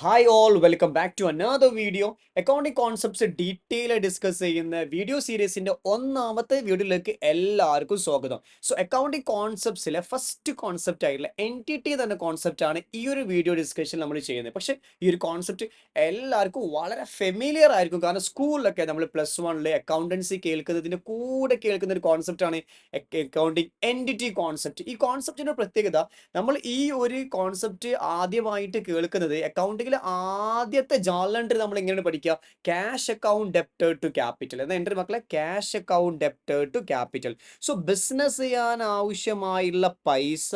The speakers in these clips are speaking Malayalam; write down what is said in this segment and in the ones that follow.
Hi all welcome back to another video. Accounting concepts detail discuss ചെയ്യുന്ന വീഡിയോ സീരീസിന്റെ ഒന്നാമത്തെ വീഡിയോയിലേക്ക് എല്ലാവർക്കും സ്വാഗതം. സോ അക്കൗണ്ടിങ് കോൺസെപ്റ്റ്സിലെ ഫസ്റ്റ് കോൺസെപ്റ്റ് ആയിട്ടുള്ള എൻറ്റിറ്റി തന്നെ കോൺസെപ്റ്റ് ആണ് ഈ ഒരു വീഡിയോ ഡിസ്കഷൻ നമ്മൾ ചെയ്യുന്നത്. പക്ഷേ ഈ ഒരു കോൺസെപ്റ്റ് എല്ലാവർക്കും വളരെ ഫെമിലിയർ ആയിരിക്കും, കാരണം സ്കൂളിലൊക്കെ നമ്മൾ +1 അക്കൗണ്ടൻസി കേൾക്കുന്നതിന്റെ കൂടെ കേൾക്കുന്ന ഒരു കോൺസെപ്റ്റ് ആണ് അക്കൗണ്ടിങ് എൻറ്റിറ്റി കോൺസെപ്റ്റ്. ഈ കോൺസെപ്റ്റിന്റെ പ്രത്യേകത, നമ്മൾ ഈ ഒരു കോൺസെപ്റ്റ് ആദ്യമായിട്ട് കേൾക്കുന്നത് അക്കൗണ്ടിങ്ങിലെ ആദ്യത്തെ ജേർണൽ എൻട്രി നമ്മൾ എങ്ങനെയാണ് പഠിക്കുക? Cash account debtor to capital എന്ന എൻട്രി മക്കളെ, cash account debtor to capital. So business ചെയ്യാൻ ആവശ്യമായുള്ള പൈസ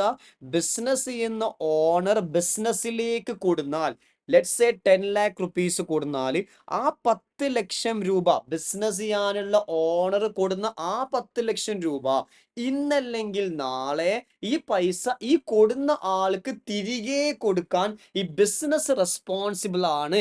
ബിസിനസ് ചെയ്യുന്ന ഓണർ ബിസിനസ്സിലേക്ക് കൊടുന്നാൽ, ലെറ്റ്സ് സേ 10 lakh റുപ്പീസ് കൊടുന്നാൽ, ആ 10 ലക്ഷം രൂപ ബിസിനസ് ചെയ്യാനുള്ള ഓണർ കൊടുന്ന ആ 10 ലക്ഷം രൂപ ഇന്നല്ലെങ്കിൽ നാളെ ഈ പൈസ ഈ കൊടുന്ന ആൾക്ക് തിരികെ കൊടുക്കാൻ ഈ ബിസിനസ് റെസ്പോൺസിബിൾ ആണ്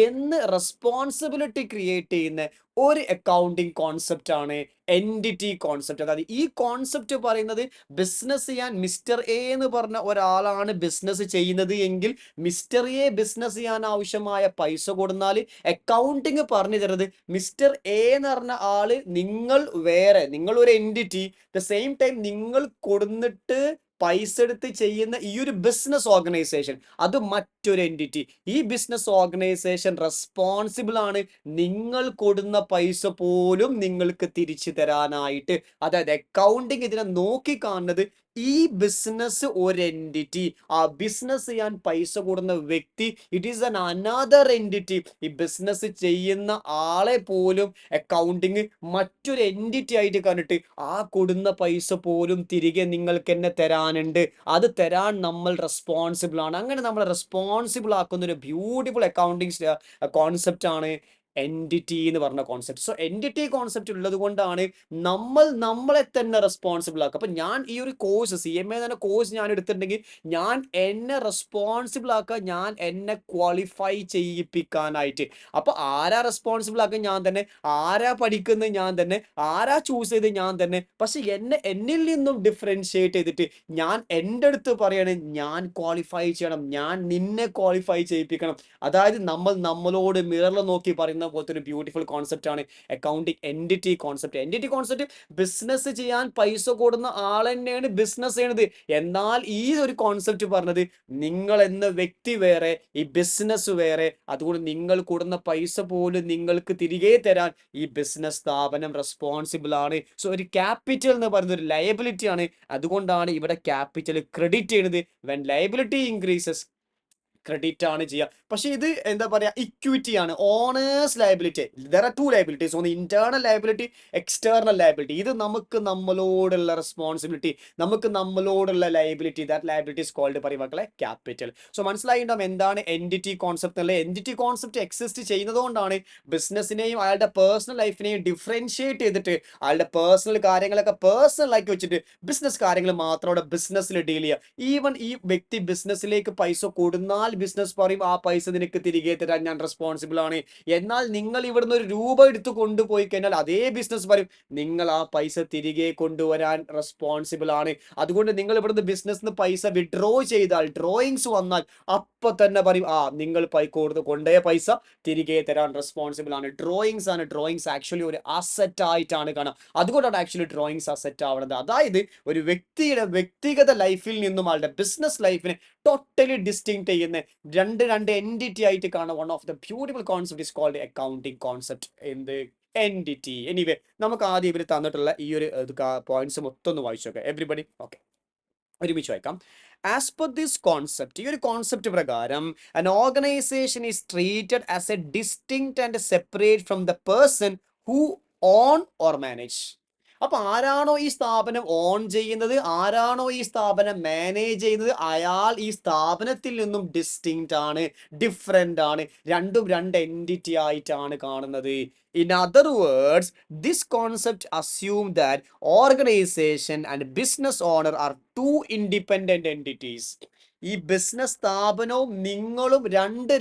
എന്ന് റെസ്പോൺസിബിലിറ്റി ക്രിയേറ്റ് ചെയ്യുന്ന ഒരു അക്കൗണ്ടിങ് കോൺസെപ്റ്റ് ആണ് എൻറ്റിറ്റി കോൺസെപ്റ്റ്. അതായത് ഈ കോൺസെപ്റ്റ് പറയുന്നത്, ബിസിനസ് ചെയ്യാൻ മിസ്റ്റർ എ എന്ന് പറഞ്ഞ ഒരാളാണ് ബിസിനസ് ചെയ്യുന്നത് എങ്കിൽ മിസ്റ്റർ എ ബിസിനസ് ചെയ്യാൻ ആവശ്യമായ പൈസ കൊടുന്നാൽ അക്കൗണ്ടിങ് പറഞ്ഞു തരുന്നത്, മിസ്റ്റർ എ എന്ന് പറഞ്ഞ ആള് നിങ്ങൾ വേറെ, നിങ്ങൾ ഒരു എൻറ്റിറ്റി, ദ സെയിം ടൈം നിങ്ങൾ കൊടുന്നിട്ട് പൈസ എടുത്ത് ചെയ്യുന്ന ഈ ഒരു ബിസിനസ് ഓർഗനൈസേഷൻ അത് മറ്റൊരു എൻറ്റിറ്റി. ഈ ബിസിനസ് ഓർഗനൈസേഷൻ റെസ്പോൺസിബിൾ ആണ് നിങ്ങൾ കൊടുന്ന പൈസ പോലും നിങ്ങൾക്ക് തിരിച്ചു തരാനായിട്ട്. അതായത് അക്കൗണ്ടിങ് ഇതിനെ നോക്കി കാണുന്നത്, ഈ ബിസിനസ് ഒരു എൻറ്റിറ്റി, ആ ബിസിനസ് ചെയ്യാൻ പൈസ കൊടുന്ന വ്യക്തി it is an another entity. ഈ ബിസിനസ് ചെയ്യുന്ന ആളെ പോലും അക്കൗണ്ടിങ് മറ്റൊരു എൻറ്റിറ്റി ആയിട്ട് കണ്ടിട്ട് ആ കൊടുന്ന പൈസ പോലും തിരികെ നിങ്ങൾക്ക് തന്നെ തരാനുണ്ട്, അത് തരാൻ നമ്മൾ റെസ്പോൺസിബിൾ ആണ്. അങ്ങനെ നമ്മൾ റെസ്പോൺസിബിൾ ആക്കുന്ന ഒരു ബ്യൂട്ടിഫുൾ അക്കൗണ്ടിങ് കോൺസെപ്റ്റ് ആണ് എൻറ്റിറ്റി എന്ന് പറഞ്ഞ കോൺസെപ്റ്റ്. സോ എൻറ്റിറ്റി കോൺസെപ്റ്റ് ഉള്ളത് കൊണ്ടാണ് നമ്മൾ നമ്മളെ തന്നെ റെസ്പോൺസിബിൾ ആക്കുക. അപ്പൊ ഞാൻ ഈ ഒരു കോഴ്സ് CMA എന്ന കോഴ്സ് ഞാൻ എടുത്തിട്ടുണ്ടെങ്കിൽ ഞാൻ എന്നെ റെസ്പോൺസിബിൾ ആക്കുക, ഞാൻ എന്നെ ക്വാളിഫൈ ചെയ്യിപ്പിക്കാനായിട്ട്. അപ്പൊ ആരാ റെസ്പോൺസിബിൾ ആക്കുക? ഞാൻ തന്നെ. ആരാ പഠിക്കുന്നത്? ഞാൻ തന്നെ. ആരാ ചൂസ് ചെയ്ത്? ഞാൻ തന്നെ. പക്ഷെ എന്നിൽ നിന്നും ഡിഫറൻഷിയേറ്റ് ചെയ്തിട്ട് ഞാൻ എൻ്റെ അടുത്ത് പറയാണ്, ഞാൻ ക്വാളിഫൈ ചെയ്യണം, ഞാൻ നിന്നെ ക്വാളിഫൈ ചെയ്യിപ്പിക്കണം. അതായത് നമ്മൾ നമ്മളോട് മിററിൽ നോക്കി പറയുന്ന പോലത്തെ ഒരു ബ്യൂട്ടിഫുൾ കോൺസെപ്റ്റ് ആണ് accounting entity concept. Entity concept, business ചെയ്യാൻ പൈസ കൊടുന്ന ആൾ തന്നെയാണ് ബിസിനസ് ചെയ്യണത്. എന്നാൽ ഈ ഒരു കോൺസെപ്റ്റ് പറഞ്ഞത്, നിങ്ങൾ എന്ന വ്യക്തി വേറെ, ഈ ബിസിനസ് വേറെ. അതുകൊണ്ട് നിങ്ങൾ കൊടുന്ന പൈസ പോലും നിങ്ങൾക്ക് തിരികെ തരാൻ ഈ ബിസിനസ് സ്ഥാപനം റെസ്പോൺസിബിൾ ആണ്. സോ ഒരു ക്യാപിറ്റൽ എന്ന് പറയുന്നത് ഒരു ലയബിലിറ്റി ആണ്. അതുകൊണ്ടാണ് ഇവിടെ ക്യാപിറ്റൽ ക്രെഡിറ്റ് ചെയ്യുന്നത്. വെൻ ലയബിലിറ്റി ഇൻക്രീസസ്, ക്രെഡിറ്റ് ആണ് ചെയ്യുക. പക്ഷെ ഇത് എന്താ പറയാ, ഇക്വിറ്റി ആണ്, owner's liability. There are two liabilities, ഒന്ന് ഇന്റേണൽ ലയബിലിറ്റി, എക്സ്റ്റേണൽ ലയബിലിറ്റി. ഇത് നമുക്ക് നമ്മളോടുള്ള റെസ്പോൺസിബിലിറ്റി, നമുക്ക് നമ്മളോടുള്ള liability, that liability is called പറയും മക്കളെ ക്യാപിറ്റൽ. സോ മനസ്സിലായിട്ടുണ്ടാവും എന്താണ് എൻറ്റിറ്റി കോൺസെപ്റ്റ് അല്ലെ. എൻറ്റിറ്റി കോൺസെപ്റ്റ് എക്സിസ്റ്റ് ചെയ്യുന്നതുകൊണ്ടാണ് ബിസിനസിനെയും അയാളുടെ പേഴ്സണൽ ലൈഫിനെയും ഡിഫറൻഷിയേറ്റ് ചെയ്തിട്ട് അയാളുടെ പേഴ്സണൽ കാര്യങ്ങളൊക്കെ പേഴ്സണൽ ആക്കി വെച്ചിട്ട് ബിസിനസ് കാര്യങ്ങൾ മാത്രം അവിടെ ബിസിനസ്സിൽ ഡീൽ ചെയ്യുക. ഈവൻ ഈ വ്യക്തി ബിസിനസ്സിലേക്ക് പൈസ കൊടുന്നാൽ ബിസിനസ് പറയും, ആ പൈസ നിനക്ക് തിരികെ തരാൻ ഞാൻ റെസ്പോൺസിബിൾ ആണ്. എന്നാൽ നിങ്ങൾ ഇവിടുന്ന് ഒരു രൂപ എടുത്ത് കൊണ്ടുപോയി കഴിഞ്ഞാൽ അതേ ബിസിനസ് പറയും, നിങ്ങൾ ആ പൈസ തിരികെ കൊണ്ടുവരാൻ റെസ്പോൺസിബിൾ ആണ്. അതുകൊണ്ട് നിങ്ങൾ ഇവിടുന്ന് ബിസിനസ് പൈസ വിഡ്രോ ചെയ്താൽ, ഡ്രോയിങ്സ് വന്നാൽ അപ്പൊ തന്നെ പറയും, നിങ്ങൾ കൊണ്ടുപോയ പൈസ തിരികെ തരാൻ റെസ്പോൺസിബിൾ ആണ്. ഡ്രോയിങ്സ് ആണ്, ഡ്രോയിങ്സ് ആക്ച്വലി ഒരു അസറ്റ് ആയിട്ടാണ് കാണാം. അതുകൊണ്ടാണ് ആക്ച്വലി ഡ്രോയിങ്സ് അസറ്റ് ആവുന്നത്. അതായത് ഒരു വ്യക്തിയുടെ വ്യക്തിഗത ലൈഫിൽ നിന്നും ആളുടെ ബിസിനസ് ലൈഫിനെ ടോട്ടലി ഡിസ്റ്റിങ്ക്ട് ചെയ്യുന്ന രണ്ട് എൻറ്റിറ്റി ആയിട്ട് കാണാം. One of the beautiful concept is called accounting concept എന്ത് എൻറ്റിറ്റി. എനിവേ, നമുക്ക് ആദ്യം ഇവർ തന്നിട്ടുള്ള ഈ ഒരു പോയിന്റ്സ് മൊത്തം ഒന്ന് വായിച്ചു നോക്കാം എവരിബഡി. ഓക്കെ, ഒരുമിച്ച് വായിക്കാം. ആസ് പെർ ദിസ് കോൺസെപ്റ്റ്, ഈ ഒരു കോൺസെപ്റ്റ് പ്രകാരം, an organization is treated as a distinct and separate from the person who own or manage. അപ്പൊ ആരാണോ ഈ സ്ഥാപനം ഓൺ ചെയ്യുന്നത്, ആരാണോ ഈ സ്ഥാപനം മാനേജ് ചെയ്യുന്നത്, അയാൾ ഈ സ്ഥാപനത്തിൽ നിന്നും ഡിസ്റ്റിങ്ക്റ്റ് ആണ്, ഡിഫറെന്റ് ആണ്. രണ്ടും രണ്ട് എൻറ്റിറ്റി ആയിട്ടാണ് കാണുന്നത്. In other words, this concept assumes that organization and business owner are two independent entities. ഈ ബിസിനസ് സ്ഥാപനവും നിങ്ങളും രണ്ട്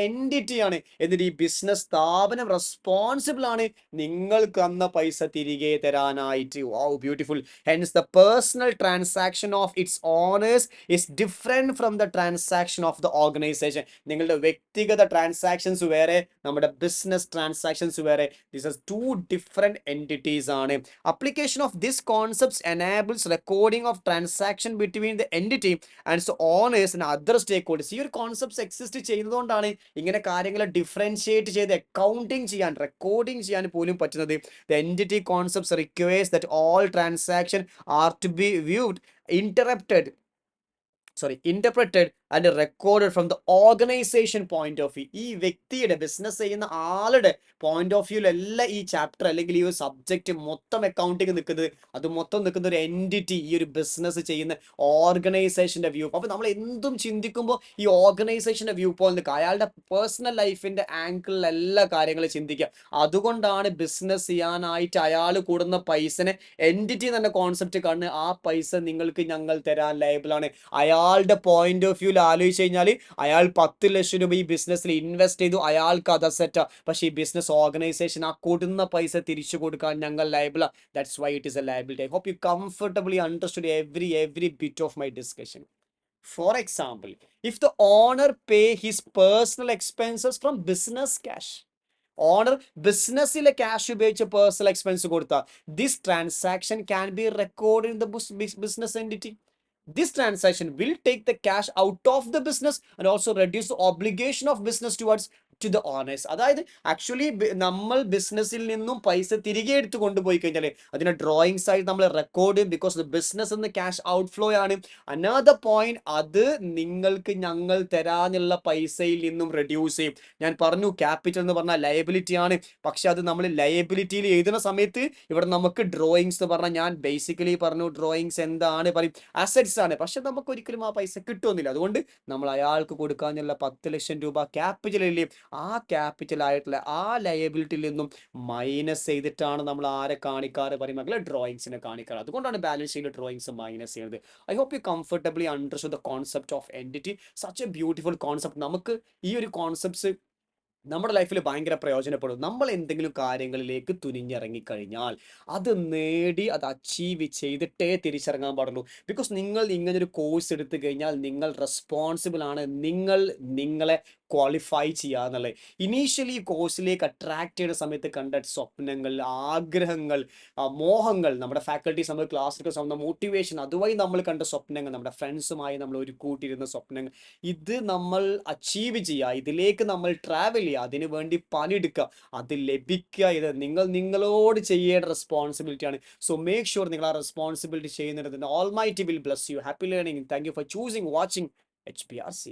എൻറ്റിറ്റിയാണ്. എന്നിട്ട് ഈ ബിസിനസ് സ്ഥാപനം റെസ്പോൺസിബിൾ ആണ് നിങ്ങൾക്ക് തന്ന പൈസ തിരികെ തരാനായിട്ട്. Wow beautiful. Hence the personal transaction of its owners is different from the transaction of the organization. നിങ്ങളുടെ വ്യക്തിഗത ട്രാൻസാക്ഷൻസ് വേറെ, നമ്മുടെ ബിസിനസ് ട്രാൻസാക്ഷൻസ് വേറെ. This is two different entities ആണ്. Application of this concepts enables recording of transaction between the entity and owners and other stakeholders. ഈ ഒരു കോൺസെപ്റ്റ്സ് എക്സിസ്റ്റ് ചെയ്യുന്നതുകൊണ്ടാണ് ഇങ്ങനെ കാര്യങ്ങളെ ഡിഫറൻഷിയേറ്റ് ചെയ്ത് അക്കൗണ്ടിങ് ചെയ്യാൻ, റെക്കോർഡിംഗ് ചെയ്യാൻ പോലും പറ്റുന്നത്. The entity concepts requires that all transaction are to be viewed interpreted and recorded from the organisation point of view. ഈ വ്യക്തിയുടെ ബിസിനസ് ചെയ്യുന്ന ആളുടെ പോയിന്റ് ഓഫ് വ്യൂവിലല്ല ഈ ചാപ്റ്റർ അല്ലെങ്കിൽ ഈ ഒരു സബ്ജക്റ്റ് മൊത്തം അക്കൗണ്ടിങ് നിൽക്കുന്നത്. അത് മൊത്തം നിൽക്കുന്ന ഒരു എൻറ്റിറ്റി, ഈ ഒരു ബിസിനസ് ചെയ്യുന്ന ഓർഗനൈസേഷന്റെ വ്യൂ. അപ്പോൾ നമ്മൾ എന്തും ചിന്തിക്കുമ്പോൾ ഈ ഓർഗനൈസേഷന്റെ വ്യൂ പോയിന്റ് നിൽക്കുക, അയാളുടെ പേഴ്സണൽ ലൈഫിന്റെ ആംഗിളിൽ എല്ലാ കാര്യങ്ങളും ചിന്തിക്കുക. അതുകൊണ്ടാണ് ബിസിനസ് ചെയ്യാനായിട്ട് അയാൾ കൂടുന്ന പൈസനെ എൻറ്റിറ്റി തന്നെ കോൺസെപ്റ്റ് കാണുന്നത്. ആ പൈസ നിങ്ങൾക്ക് ഞങ്ങൾ തരാൻ ലയബിളാണ്. അയാളുടെ പോയിന്റ് ഓഫ് വ്യൂവിൽ ആലോചിച്ച് കഴിഞ്ഞാൽ അയാൾ 10 ലക്ഷം രൂപ ഈ ബിസിനസ്സിൽ ഇൻവെസ്റ്റ് ചെയ്തു, അയാൾക്ക് അത് അസറ്റാ. പക്ഷേ ഈ ബിസിനസ് ഓർഗനൈസേഷൻ ആ കൊടുന്ന പൈസ തിരിച്ചു കൊടുക്കാൻ ഞങ്ങൾ ലയബിളാ. That's why it is a liability. I hope you comfortably understood every bit of my discussion. For example, if the owner pay his personal expenses from business cash, owner ബിസിനസ്സിലെ ക്യാഷ് ഉപയോഗിച്ച് പേഴ്സണൽ എക്സ്പെൻസ് കൊടുത്താൽ this transaction can be record in the business entity. This transaction will take the cash out of the business and also reduce the obligation of business towards to the owners. അതായത് ആക്ച്വലി നമ്മൾ ബിസിനസ്സിൽ നിന്നും പൈസ തിരികെ എടുത്ത് കൊണ്ടുപോയി കഴിഞ്ഞാൽ അതിനെ ഡ്രോയിങ്സ് ആയിട്ട് നമ്മൾ റെക്കോർഡ് ചെയ്യും. ബിക്കോസ് ദ ബിസിനസ് എന്ന് ക്യാഷ് ഔട്ട്ഫ്ലോ ആണ്. അനദർ പോയിന്റ്, അത് നിങ്ങൾക്ക് ഞങ്ങൾ തരാനുള്ള പൈസയിൽ നിന്നും റെഡ്യൂസ് ചെയ്യും. ഞാൻ പറഞ്ഞു ക്യാപിറ്റൽ എന്ന് പറഞ്ഞാൽ ലയബിലിറ്റി ആണ്. പക്ഷെ അത് നമ്മൾ ലയബിലിറ്റിയിൽ എഴുതുന്ന സമയത്ത് ഇവിടെ നമുക്ക് ഡ്രോയിങ്സ് എന്ന് പറഞ്ഞാൽ, ഞാൻ ബേസിക്കലി പറഞ്ഞു ഡ്രോയിങ്സ് എന്താണ് പറയും, അസറ്റ്സ് ആണ്. പക്ഷെ നമുക്ക് ഒരിക്കലും ആ പൈസ കിട്ടുന്നില്ല. അതുകൊണ്ട് നമ്മൾ അയാൾക്ക് കൊടുക്കാനുള്ള 10 ലക്ഷം രൂപ ക്യാപിറ്റലില്ലേ, ആ ക്യാപിറ്റൽ ആയിട്ടുള്ള ആ ലയബിലിറ്റിയിൽ നിന്നും മൈനസ് ചെയ്തിട്ടാണ് നമ്മൾ ആരെ കാണിക്കാറ് പറയുമ്പോൾ ഡ്രോയിങ്സിനെ കാണിക്കാറ്. അതുകൊണ്ടാണ് ബാലൻസ് ഷീറ്റിൽ ഡ്രോയിങ്സ് മൈനസ് ചെയ്യുന്നത്. I hope you comfortably understood the concept of entity. Such a beautiful concept. നമുക്ക് ഈ ഒരു കോൺസെപ്റ്റ്സ് നമ്മുടെ ലൈഫിൽ ഭയങ്കര പ്രയോജനപ്പെടും. നമ്മൾ എന്തെങ്കിലും കാര്യങ്ങളിലേക്ക് തുനിഞ്ഞിറങ്ങിക്കഴിഞ്ഞാൽ അത് നേടി, അത് അച്ചീവ് ചെയ്തിട്ടേ തിരിച്ചിറങ്ങാൻ പാടുള്ളൂ. ബിക്കോസ് നിങ്ങൾ ഇങ്ങനൊരു കോഴ്സ് എടുത്തു കഴിഞ്ഞാൽ നിങ്ങൾ റെസ്പോൺസിബിൾ ആണ്, നിങ്ങളെ ക്വാളിഫൈ ചെയ്യുക എന്നുള്ളത്. ഇനീഷ്യലി ഈ കോഴ്സിലേക്ക് അട്രാക്ട് ചെയ്യുന്ന സമയത്ത് കണ്ട സ്വപ്നങ്ങൾ, ആഗ്രഹങ്ങൾ, മോഹങ്ങൾ, നമ്മുടെ ഫാക്കൽറ്റീസ് നമ്മൾ ക്ലാസ്സിലൊക്കെ സ്വന്തം മോട്ടിവേഷൻ, അതുവഴി നമ്മൾ കണ്ട സ്വപ്നങ്ങൾ, നമ്മുടെ ഫ്രണ്ട്സുമായി നമ്മൾ ഒരു കൂട്ടിയിരുന്ന സ്വപ്നങ്ങൾ, ഇത് നമ്മൾ അച്ചീവ് ചെയ്യുക, ഇതിലേക്ക് നമ്മൾ ട്രാവൽ ചെയ്യുക, അതിനു വേണ്ടി പണിയെടുക്കുക, അത് ലഭിക്കുക. ഇത് നിങ്ങളോട് ചെയ്യേണ്ട റെസ്പോൺസിബിലിറ്റിയാണ്. സോ മേക്ക് ഷുവർ നിങ്ങൾ ആ റെസ്പോൺസിബിലിറ്റി ചെയ്യുന്നത്. Almighty will bless you. Happy learning. Thank you for choosing watching HPRC.